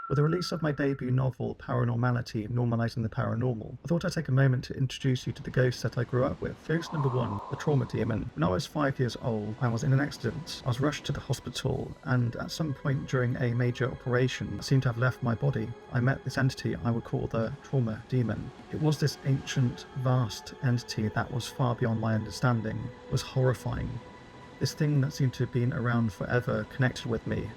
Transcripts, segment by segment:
With the release of my debut novel, Paranormality, Normalizing the Paranormal, I thought I'd take a moment to introduce you to the ghosts that I grew up with. Ghost number 1, the trauma demon. When I was 5 years old, I was in an accident. I was rushed to the hospital, and at some point during a major operation, I seemed to have left my body. I met this entity I would call the trauma demon. It was this ancient, vast entity that was far beyond my understanding. It was horrifying. This thing that seemed to have been around forever connected with me.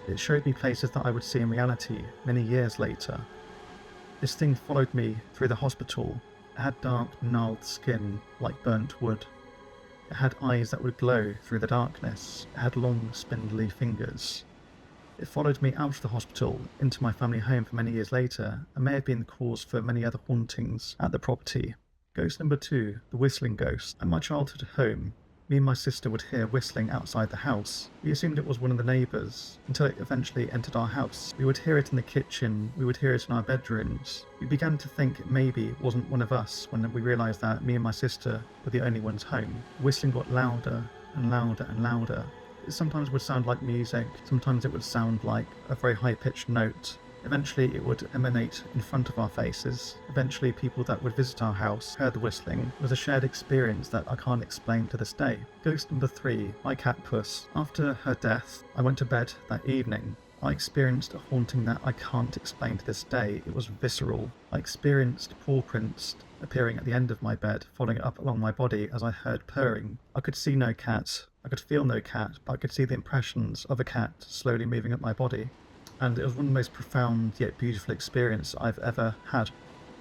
It showed me places that I would see in reality many years later. This thing followed me through the hospital. It had dark, gnarled skin like burnt wood. It had eyes that would glow through the darkness. It had long, spindly fingers. It followed me out of the hospital into my family home for many years later, and may have been the cause for many other hauntings at the property. Ghost number 2, the whistling ghost. At my childhood home, me and my sister would hear whistling outside the house. We assumed it was one of the neighbours, until it eventually entered our house. We would hear it in the kitchen, we would hear it in our bedrooms. We began to think maybe it wasn't one of us when we realised that me and my sister were the only ones home. The whistling got louder and louder and louder. It sometimes would sound like music, sometimes it would sound like a very high-pitched note. Eventually it would emanate in front of our faces. Eventually people that would visit our house heard the whistling. It was a shared experience that I can't explain to this day. Ghost number 3, my cat Puss. After her death, I went to bed that evening. I experienced a haunting that I can't explain to this day. It was visceral. I experienced paw prints appearing at the end of my bed, following up along my body as I heard purring. I could see no cat. I could feel no cat, but I could see the impressions of a cat slowly moving up my body. And it was one of the most profound yet beautiful experiences I've ever had.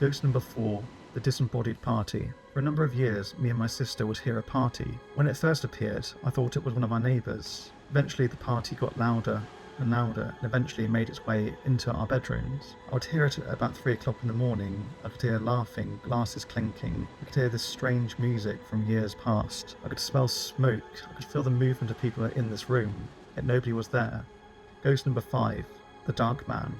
Ghost number 4, the disembodied party. For a number of years, me and my sister would hear a party. When it first appeared, I thought it was one of our neighbours. Eventually the party got louder and louder, and eventually made its way into our bedrooms. I would hear it at about 3 o'clock in the morning. I could hear laughing, glasses clinking. I could hear this strange music from years past. I could smell smoke. I could feel the movement of people in this room, yet nobody was there. Ghost number 5, the Dark Man.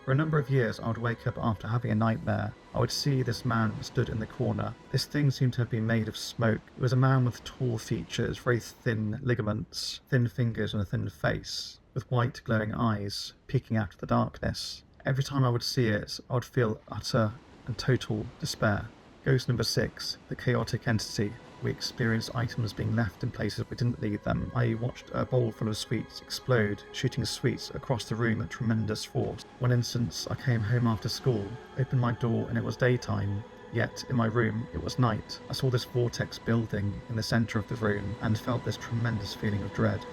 For a number of years I would wake up after having a nightmare. I would see this man stood in the corner. This thing seemed to have been made of smoke. It was a man with tall features, very thin ligaments, thin fingers and a thin face, with white glowing eyes peeking out of the darkness. Every time I would see it, I would feel utter and total despair. Ghost number 6, the Chaotic Entity. We experienced items being left in places we didn't leave them. I watched a bowl full of sweets explode, shooting sweets across the room at tremendous force. One instance, I came home after school, opened my door and it was daytime, yet in my room it was night. I saw this vortex building in the centre of the room and felt this tremendous feeling of dread.